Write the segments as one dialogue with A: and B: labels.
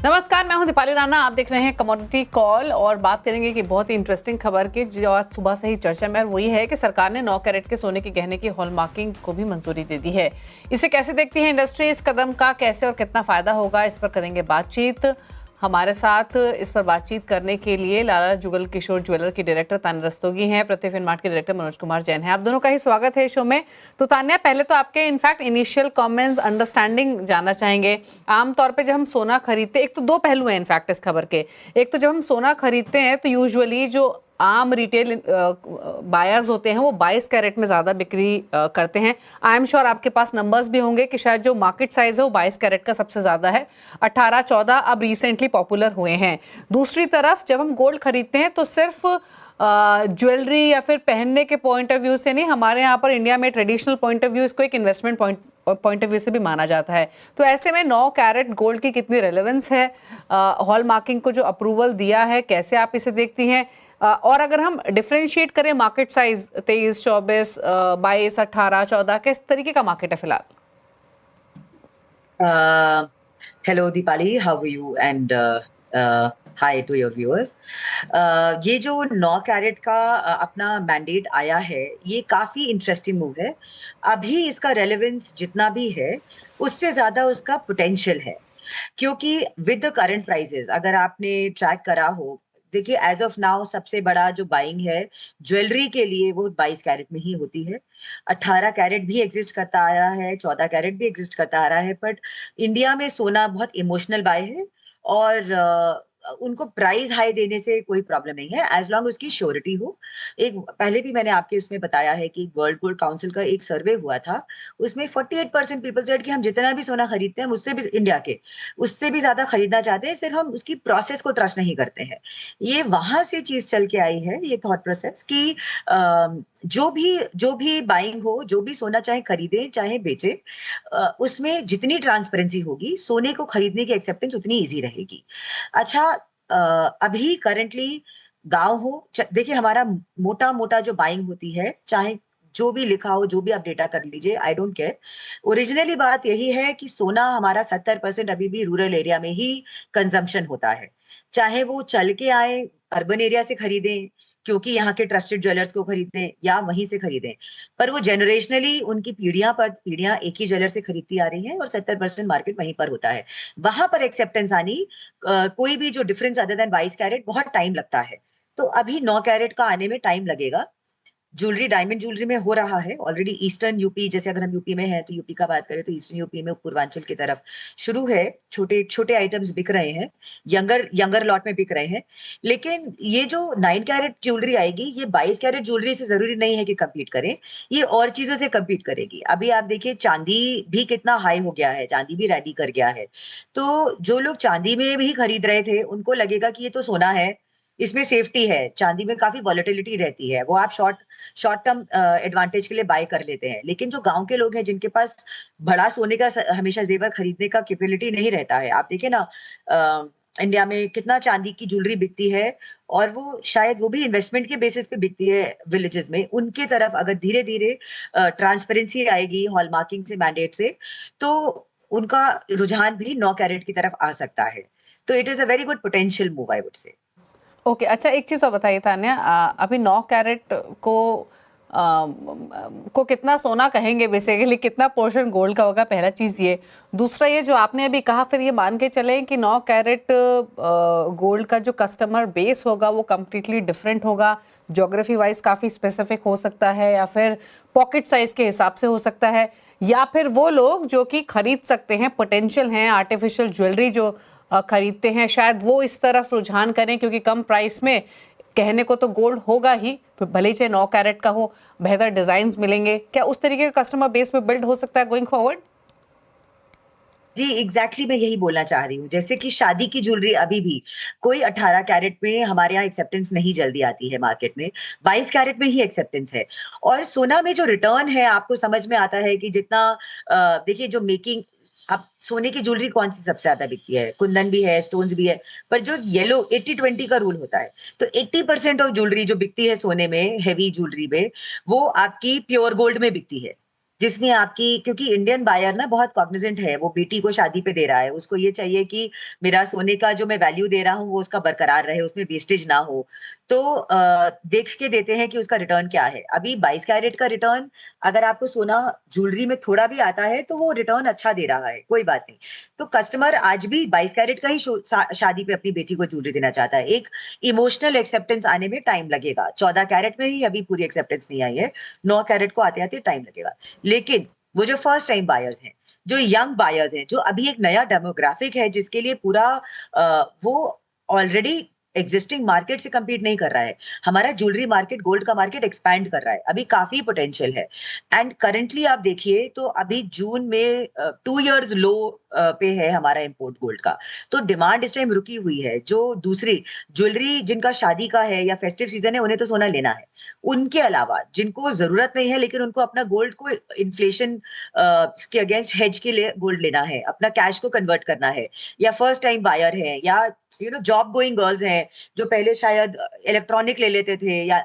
A: नमस्कार, मैं हूं दीपाली राणा। आप देख रहे हैं कमोडिटी कॉल और बात करेंगे कि बहुत ही इंटरेस्टिंग खबर की जो आज सुबह से ही चर्चा में वही है कि सरकार ने 9 कैरेट के सोने के गहने की हॉलमार्किंग को भी मंजूरी दे दी है। इसे कैसे देखती है इंडस्ट्री, इस कदम का कैसे और कितना फायदा होगा, इस पर करेंगे बातचीत। हमारे साथ इस पर बातचीत करने के लिए लाला जुगल किशोर ज्वेलर की डायरेक्टर तान्या रस्तोगी हैं, प्रत्यय फिनमार्ट के डायरेक्टर मनोज कुमार जैन हैं। आप दोनों का ही स्वागत है शो में। तो तान्या, पहले तो आपके इनफैक्ट इनिशियल कमेंट्स, अंडरस्टैंडिंग जानना चाहेंगे। आमतौर पे जब हम सोना खरीदते, एक तो दो पहलू हैं इनफैक्ट इस खबर के। एक तो जब हम सोना खरीदते हैं तो यूजुअली जो आम रिटेल बायर्स होते हैं वो 22 कैरेट में ज़्यादा बिक्री करते हैं। आई एम श्योर आपके पास नंबर्स भी होंगे कि शायद जो मार्केट साइज है वो 22 कैरेट का सबसे ज़्यादा है। 18, 14 अब रिसेंटली पॉपुलर हुए हैं। दूसरी तरफ जब हम गोल्ड खरीदते हैं तो सिर्फ ज्वेलरी या फिर पहनने के पॉइंट ऑफ व्यू से नहीं, हमारे यहाँ पर इंडिया में ट्रेडिशनल पॉइंट ऑफ व्यू इसको एक इन्वेस्टमेंट पॉइंट ऑफ व्यू से भी माना जाता है। तो ऐसे में 9 कैरेट गोल्ड की कितनी रेलेवेंस है, हॉल मार्किंग को जो अप्रूवल दिया है, कैसे आप इसे देखती हैं? और अगर हम डिफरेंशिएट करें मार्केट साइज 23, 24, 22, 18, 14, किस तरीके का मार्केट है फिलहाल?
B: Hello Deepali, how are you and hi to your viewers. ये जो 9 कैरेट का अपना मैंडेट आया है, ये काफी इंटरेस्टिंग मूव है। अभी इसका रेलेवेंस जितना भी है उससे ज्यादा उसका पोटेंशियल है, क्योंकि विद द करंट प्राइसेस अगर आपने ट्रैक करा हो, देखिए एज ऑफ नाउ सबसे बड़ा जो बाइंग है ज्वेलरी के लिए वो 22 कैरेट में ही होती है। 18 कैरेट भी एग्जिस्ट करता आ रहा है, 14 कैरेट भी एग्जिस्ट करता आ रहा है, बट इंडिया में सोना बहुत इमोशनल बाय है और उनको प्राइस हाई देने से कोई प्रॉब्लम नहीं है एज लॉन्ग उसकी श्योरिटी हो। एक पहले भी मैंने आपके उसमें बताया है कि वर्ल्ड गोल्ड काउंसिल का एक सर्वे हुआ था, उसमें 48% पीपल सेड कि हम जितना भी सोना खरीदते हैं उससे भी इंडिया के उससे भी ज्यादा खरीदना चाहते हैं, सिर्फ हम उसकी प्रोसेस को ट्रस्ट नहीं करते हैं। ये वहां से चीज चल के आई है, ये थॉट प्रोसेस कि जो भी बाइंग हो, जो भी सोना चाहे खरीदे चाहे बेचे, उसमें जितनी ट्रांसपेरेंसी होगी सोने को खरीदने की एक्सेप्टेंस उतनी इजी रहेगी। अच्छा, अभी करंटली गांव हो, देखिए हमारा मोटा मोटा जो बाइंग होती है, चाहे जो भी लिखा हो, जो भी आप डेटा कर लीजिए, आई डोंट केयर। ओरिजिनली बात यही है कि सोना हमारा 70% अभी भी रूरल एरिया में ही कंजम्पशन होता है, चाहे वो चल के आए अर्बन एरिया से खरीदें क्योंकि यहाँ के ट्रस्टेड ज्वेलर्स को खरीदें या वहीं से खरीदें, पर वो जनरेशनली उनकी पीढ़ियां एक ही ज्वेलर से खरीदती आ रही हैं और 70% मार्केट वहीं पर होता है। वहां पर एक्सेप्टेंस आनी, कोई भी जो डिफरेंस अदर देन 22 कैरेट, बहुत टाइम लगता है। तो अभी 9 कैरेट का आने में टाइम लगेगा। ज्वेलरी, डायमंड ज्वेलरी में हो रहा है ऑलरेडी। ईस्टर्न यूपी, जैसे अगर हम यूपी में हैं तो यूपी का बात करें तो ईस्टर्न यूपी में पूर्वांचल की तरफ शुरू है, छोटे छोटे आइटम्स बिक रहे हैं, यंगर यंगर लॉट में बिक रहे हैं। लेकिन ये जो 9 कैरेट ज्वेलरी आएगी, ये 22 कैरेट ज्वेलरी से जरूरी नहीं है कि कम्पीट करें, ये और चीजों से कम्पीट करेगी। अभी आप देखिए चांदी भी कितना हाई हो गया है, चांदी भी रेडी कर गया है। तो जो लोग चांदी में भी खरीद रहे थे उनको लगेगा कि ये तो सोना है, इसमें सेफ्टी है। चांदी में काफी वॉलेटिलिटी रहती है, वो आप शॉर्ट टर्म एडवांटेज के लिए बाय कर लेते हैं। लेकिन जो गांव के लोग हैं जिनके पास बड़ा सोने का हमेशा जेवर खरीदने का कैपेबिलिटी नहीं रहता है, आप देखिए ना इंडिया में कितना चांदी की ज्वेलरी बिकती है, और वो शायद वो भी इन्वेस्टमेंट के बेसिस पे बिकती है विलेजेस में। उनके तरफ अगर धीरे धीरे ट्रांसपेरेंसी आएगी हॉलमार्किंग से, मैंडेट से, तो उनका रुझान भी 9 कैरेट की तरफ आ सकता है। तो it is a very good potential move, I would say.
A: Okay, अच्छा एक चीज़ और बताइए तान्या, अभी 9 कैरेट को कितना सोना कहेंगे, बेसिकली कितना पोर्शन गोल्ड का होगा, पहला चीज़ ये। दूसरा ये जो आपने अभी कहा, फिर ये मान के चलें कि 9 कैरेट गोल्ड का जो कस्टमर बेस होगा वो कम्प्लीटली डिफरेंट होगा, ज्योग्राफी वाइज काफ़ी स्पेसिफिक हो सकता है, या फिर पॉकेट साइज के हिसाब से हो सकता है, या फिर वो लोग जो कि खरीद सकते हैं, पोटेंशियल हैं, आर्टिफिशियल ज्वेलरी जो खरीदते हैं, शायद वो इस तरफ रुझान करें क्योंकि कम प्राइस में कहने को तो गोल्ड होगा ही, भले ही चाहे 9 कैरेट का हो, बेहतर डिजाइन मिलेंगे। क्या उस तरीके का कस्टमर बेस में बिल्ड हो सकता है गोइंग फॉरवर्ड?
B: जी एग्जैक्टली मैं यही बोलना चाह रही हूँ। जैसे कि शादी की ज्वेलरी अभी भी कोई 18 कैरेट में हमारे यहाँ एक्सेप्टेंस नहीं जल्दी आती है मार्केट में, 22 कैरेट में ही एक्सेप्टेंस है। और सोना में जो रिटर्न है आपको समझ में आता है कि जितना देखिए जो मेकिंग, अब सोने की ज्वेलरी कौन सी सबसे ज्यादा बिकती है? कुंदन भी है, स्टोन्स भी है, पर जो येलो 80-20 का रूल होता है, तो 80% ऑफ ज्वेलरी जो बिकती है सोने में, हेवी ज्वेलरी में, वो आपकी प्योर गोल्ड में बिकती है। जिसमें आपकी, क्योंकि इंडियन बायर ना बहुत कॉग्निजेंट है, वो बेटी को शादी पे दे रहा है, उसको ये चाहिए कि मेरा सोने का जो मैं वैल्यू दे रहा हूँ वो उसका बरकरार रहे, उसमें वेस्टेज ना हो। तो देख के देते हैं कि उसका रिटर्न क्या है। अभी 22 कैरेट का रिटर्न, अगर आपको सोना ज्वेलरी में थोड़ा भी आता है तो वो रिटर्न अच्छा दे रहा है, कोई बात नहीं। तो कस्टमर आज भी 22 कैरेट का ही शादी पे अपनी बेटी को ज्वेलरी देना चाहता है। एक इमोशनल एक्सेप्टेंस आने में टाइम लगेगा। 14 कैरेट में ही अभी पूरी एक्सेप्टेंस नहीं आई है, 9 कैरेट को आते आते टाइम लगेगा। लेकिन वो जो फर्स्ट टाइम बायर्स हैं, जो यंग बायर्स हैं, जो अभी एक नया डेमोग्राफिक है जिसके लिए पूरा वो ऑलरेडी एग्जिस्टिंग मार्केट से compete नहीं कर रहा है। हमारा ज्वेलरी मार्केट, गोल्ड का मार्केट एक्सपैंड कर रहा है, अभी काफी पोटेंशियल है। एंड करंटली आप देखिए तो अभी जून में 2 years लो पे है हमारा इंपोर्ट गोल्ड का। तो डिमांड इस टाइम रुकी हुई है। जो दूसरी ज्वेलरी जिनका शादी का है या फेस्टिव सीजन है, उन्हें तो सोना लेना है। उनके अलावा जिनको जरूरत नहीं है लेकिन उनको अपना गोल्ड को इन्फ्लेशन के अगेंस्ट हेज के लिए गोल्ड लेना है, अपना कैश को कन्वर्ट करना है, या फर्स्ट टाइम बायर है, या जॉब गोइंग गर्ल्स हैं जो पहले शायद इलेक्ट्रॉनिक ले लेते थे या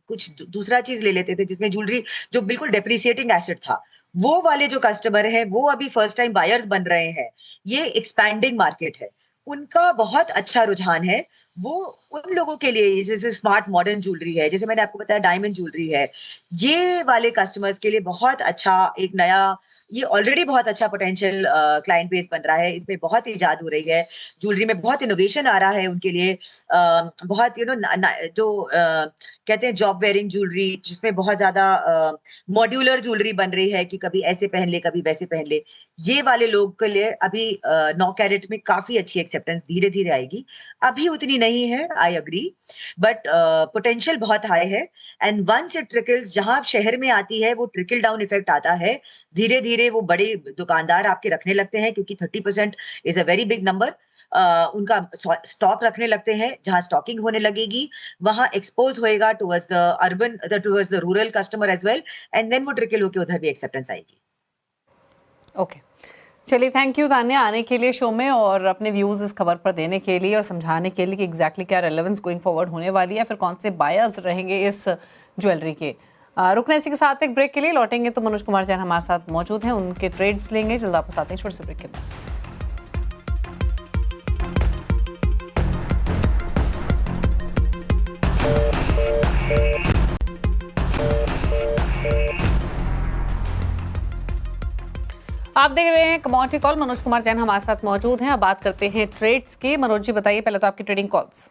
B: कुछ दूसरा चीज ले लेते थे जिसमें ज्वेलरी जो बिल्कुल डेप्रिसिएटिंग एसेट था, वो वाले जो कस्टमर हैं वो अभी फर्स्ट टाइम बायर्स बन रहे हैं। ये एक्सपैंडिंग मार्केट है, उनका बहुत अच्छा रुझान है। वो उन लोगों के लिए जैसे स्मार्ट मॉडर्न ज्वेलरी है, जैसे मैंने आपको बताया डायमंड ज्वेलरी है, ये वाले कस्टमर्स के लिए बहुत अच्छा एक नया, ये ऑलरेडी बहुत अच्छा पोटेंशियल क्लाइंट बेस बन रहा है। इसमें बहुत इजाद हो रही है, ज्वेलरी में बहुत इनोवेशन आ रहा है उनके लिए। बहुत जो कहते हैं जॉब वेयरिंग ज्वेलरी, जिसमें बहुत ज्यादा मॉड्यूलर ज्वेलरी बन रही है कि कभी ऐसे पहन ले कभी वैसे पहन ले। ये वाले लोग के लिए अभी 9 कैरेट में काफी अच्छी एक्सेप्टेंस धीरे धीरे आएगी। अभी उतनी नहीं है, आई अग्री, बट पोटेंशियल बहुत हाई है। एंड वंस इट ट्रिकल्स, जहां शहर में आती है वो ट्रिकल डाउन इफेक्ट आता है, धीरे धीरे वो बड़े दुकानदार आपके रखने लगते हैं, क्योंकि 30% is a very big number. उनका स्टॉक रखने लगते हैं, जहां स्टॉकिंग होने लगेगी वहां एक्सपोज होएगा towards the urban, towards the rural customer as well, and then वो ट्रिकल होके उधर भी एक्सेप्टेंस आएगी।
A: ओके, चलिए, थैंक यू तान्या आने के लिए शो में और अपने व्यूज़ इस खबर पर देने के लिए और समझाने के लिए कि एग्जैक्टली क्या रेलेवेंस गोइंग फॉरवर्ड होने वाली है, फिर कौन से बायर्स रहेंगे इस ज्वेलरी के। रुकना इसी के साथ एक ब्रेक के लिए, लौटेंगे तो मनोज कुमार जैन हमारे साथ मौजूद हैं, उनके ट्रेड्स लेंगे। जल्द वापस आते हैं छोटे से ब्रेक के बाद। आप देख रहे हैं कमोडिटी कॉल, मनोज कुमार जैन हमारे साथ मौजूद हैं। अब बात करते हैं ट्रेड्स की। मनोज जी बताइए पहले तो आपकी ट्रेडिंग कॉल्स।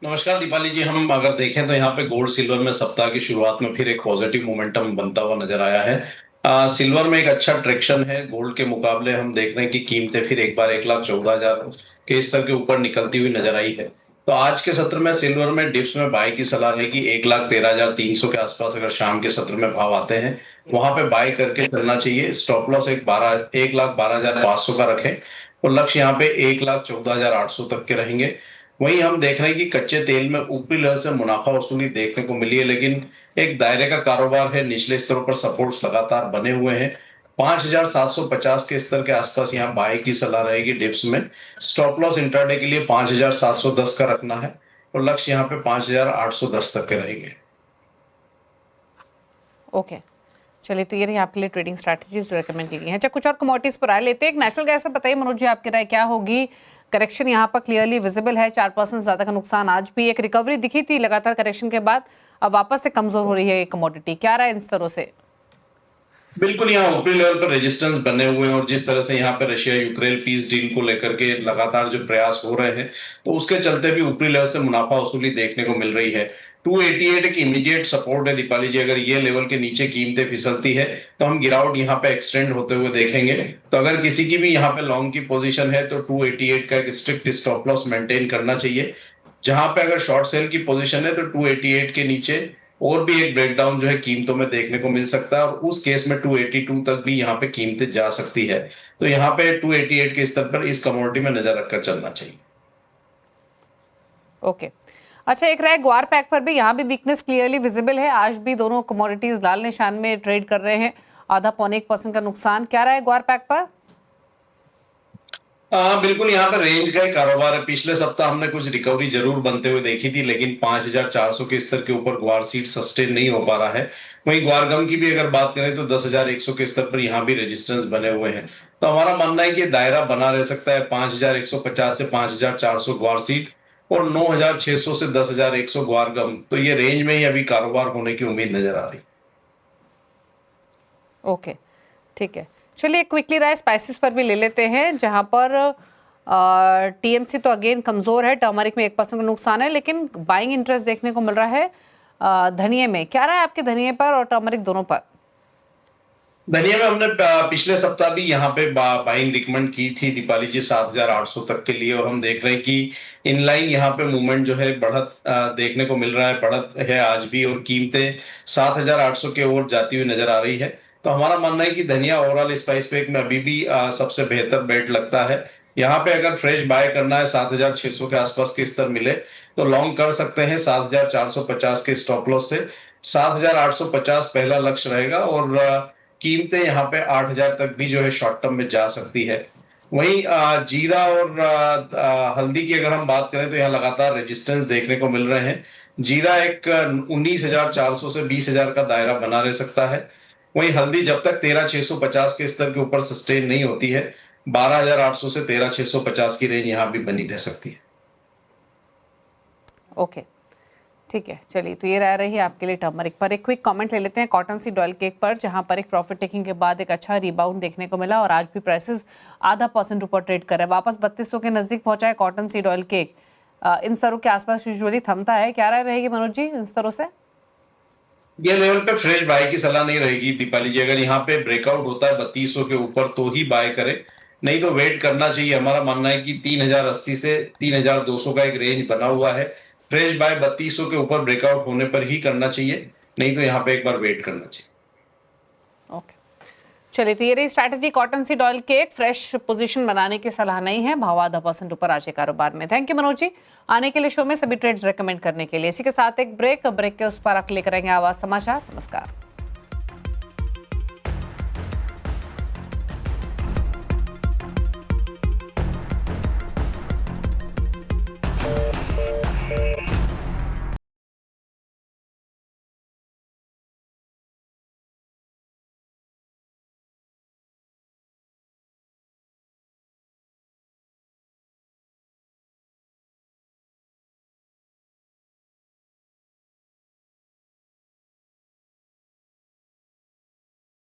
C: नमस्कार दीपाली जी। हम अगर देखें तो यहाँ पे गोल्ड सिल्वर में सप्ताह की शुरुआत में फिर एक पॉजिटिव मोमेंटम बनता हुआ नजर आया है। सिल्वर में एक अच्छा ट्रैक्शन है, गोल्ड के मुकाबले हम देख रहे हैं कि कीमतें फिर एक बार 1,14,000 के स्तर के ऊपर निकलती हुई नजर आई है। तो आज के सत्र में सिल्वर में डिप्स में बाय की सलाह रहेगी। 1,13,300 के आसपास अगर शाम के सत्र में भाव आते हैं वहां पे बाय करके चलना चाहिए। स्टॉप लॉस 1,12,500 का रखें और लक्ष्य यहाँ पे 1,14,800 तक के रहेंगे। वहीं हम देख रहे हैं कि कच्चे तेल में ऊपरी लेवल से मुनाफा वसूली देखने को मिली है, लेकिन एक दायरे का कारोबार है। निचले स्तरों पर सपोर्ट्स लगातार बने हुए हैं। 5,750 के स्तर के आसपास यहाँ बाय की सलाह रहेगी डिप्स में। स्टॉप लॉस इंट्राडे के लिए 5,710 का रखना है और लक्ष्य यहाँ पे 5,810 तक के रहेंगे।
A: ओके, चलिए, तो ये रही आपके लिए ट्रेडिंग स्ट्रैटेजीज रेकमेंड की गई हैं। अच्छा, कुछ और कमोडिटीज पर आए लेते हैं। एक नेचुरल गैस से बताइए मनोज जी, आपकी राय क्या होगी? करेक्शन यहाँ पर क्लियरली विजिबल है, 4% ज्यादा का नुकसान। आज भी एक रिकवरी दिखी थी लगातार करेक्शन के बाद, अब वापस से कमजोर हो रही है ये कमोडिटी, क्या रहा है इन स्तरों से?
C: बिल्कुल, यहाँ ऊपरी लेवल पर रेजिस्टेंस बने हुए हैं और जिस तरह से यहाँ पे रशिया यूक्रेन पीस डील को लेकर के लगातार जो प्रयास हो रहे हैं, तो उसके चलते भी ऊपरी लेवल से मुनाफा वसूली देखने को मिल रही है। 288 एक इमीडिएट सपोर्ट है दीपाली जी। अगर ये लेवल के नीचे कीमतें फिसलती है तो हम गिरावट यहाँ पे एक्सटेंड होते हुए देखेंगे। तो अगर किसी की भी यहाँ पे लॉन्ग की पोजीशन है तो 288 का एक स्ट्रिक्ट स्टॉप लॉस मेंटेन करना चाहिए। जहां पे अगर शॉर्ट सेल की पोजीशन है तो 288 के नीचे और भी एक ब्रेकडाउन जो है कीमतों में देखने को मिल सकता है और उस केस में 282 तक भी यहाँ पे कीमतें जा सकती है। तो यहाँ पे 288 के स्तर पर इस कमोडिटी में नजर रखकर चलना चाहिए।
A: ओके, अच्छा, एक रहा है ग्वार पैक पर भी, यहाँ भी वीकनेस क्लियरली विजिबल है। आज भी दोनों कमोडिटीज लाल निशान में ट्रेड कर रहे हैं, 0.5-1% का नुकसान। क्या रहा है ग्वार पैक पर?
C: बिल्कुल यहाँ पे रेंज का ही कारोबार है। पिछले सप्ताह हमने कुछ रिकवरी जरूर बनते हुए देखी थी, लेकिन 5400 के स्तर के ऊपर ग्वार सीट सस्टेन नहीं हो पा रहा है। वहीं ग्वारगम की भी अगर बात करें तो 10,100 के स्तर पर यहाँ भी रेजिस्टेंस बने हुए हैं। तो हमारा मानना है कि दायरा बना रह सकता है 5150 से 5400 ग्वार सीट और 9600 से 10,100 ग्वारगम। तो ये रेंज में ही अभी कारोबार होने की उम्मीद नजर आ रही है।
A: ओके, ठीक है। चलिए क्विकली राय स्पाइसेस पर भी ले लेते हैं, जहां पर टीएमसी तो अगेन कमजोर है, टर्मरिक में 1% का नुकसान है, लेकिन बाइंग इंटरेस्ट देखने को मिल रहा है धनिये में। क्या रहा है आपके धनिये पर और टर्मरिक दोनों पर?
C: धनिया में हमने पिछले सप्ताह भी यहाँ पे बाइंग रिकमेंड की थी दीपाली जी 7,800 तक के लिए, और हम देख रहे हैं कि इनलाइन यहाँ पे मूवमेंट जो है बढ़त देखने को मिल रहा है, बढ़त है आज भी, और कीमतें 7,800 के ओर जाती हुई नजर आ रही है। तो हमारा मानना है कि धनिया ओवरऑल स्पाइस पैक में अभी भी सबसे बेहतर बेट लगता है। यहाँ पे अगर फ्रेश बाय करना है 7,600 के आसपास के स्तर मिले तो लॉन्ग कर सकते हैं 7,450 के स्टॉप लॉस से। 7,850 पहला लक्ष्य रहेगा, और कीमतें यहाँ पे 8,000 तक भी जो है शॉर्ट टर्म में जा सकती है। वहीं जीरा और हल्दी की अगर हम बात करें तो यहाँ लगातार रेजिस्टेंस देखने को मिल रहे हैं। जीरा एक 19,400 से 20,000 का दायरा बना रह सकता है। वहीं हल्दी जब तक 13,650 के स्तर के ऊपर सस्टेन नहीं होती है, 12,800 से 13,650 की रेंज यहाँ भी बनी रह सकती है।
A: ओके, ठीक है। चलिए, तो ये रह रही है आपके लिए टर्मरिक पर। एक क्विक कमेंट ले लेते हैं कॉटन सीड ऑयल केक पर, जहां पर एक प्रॉफिट टेकिंग के बाद एक अच्छा रिबाउंड देखने को मिला और आज भी प्राइसेस 0.5% ऊपर ट्रेड कर रहे हैं। वापस 3200 के नजदीक पहुंचा है कॉटन सीड ऑयल केक। इन स्तरों के आसपास यूजुअली थमता है। क्या राय रहेगी मनोज जी इन स्तरों से?
C: ये लेवल पे फ्रेश बाय की सलाह नहीं रहेगी दीपाली जी। अगर यहाँ पे ब्रेकआउट होता है 3200 के ऊपर तो ही बाय करे, नहीं तो वेट करना चाहिए। हमारा मानना है कि 3,080 से 3,200 का एक रेंज बना हुआ है। फ्रेश बाय 3200 के ऊपर ब्रेकआउट होने पर ही करना चाहिए, नहीं तो यहाँ पे एक बार वेट करना चाहिए।
A: ओके, चलिए, तो ये रही strategy cotton seed oil cake. Fresh position बनाने की सलाह नहीं है, भाव 0.5% ऊपर आज के कारोबार में। थैंक यू मनोज जी आने के लिए शो में, सभी ट्रेड्स रेकमेंड करने के लिए। इसी के साथ एक ब्रेक के उस पर आप लेकर आएंगे आवाज समाचार। नमस्कार।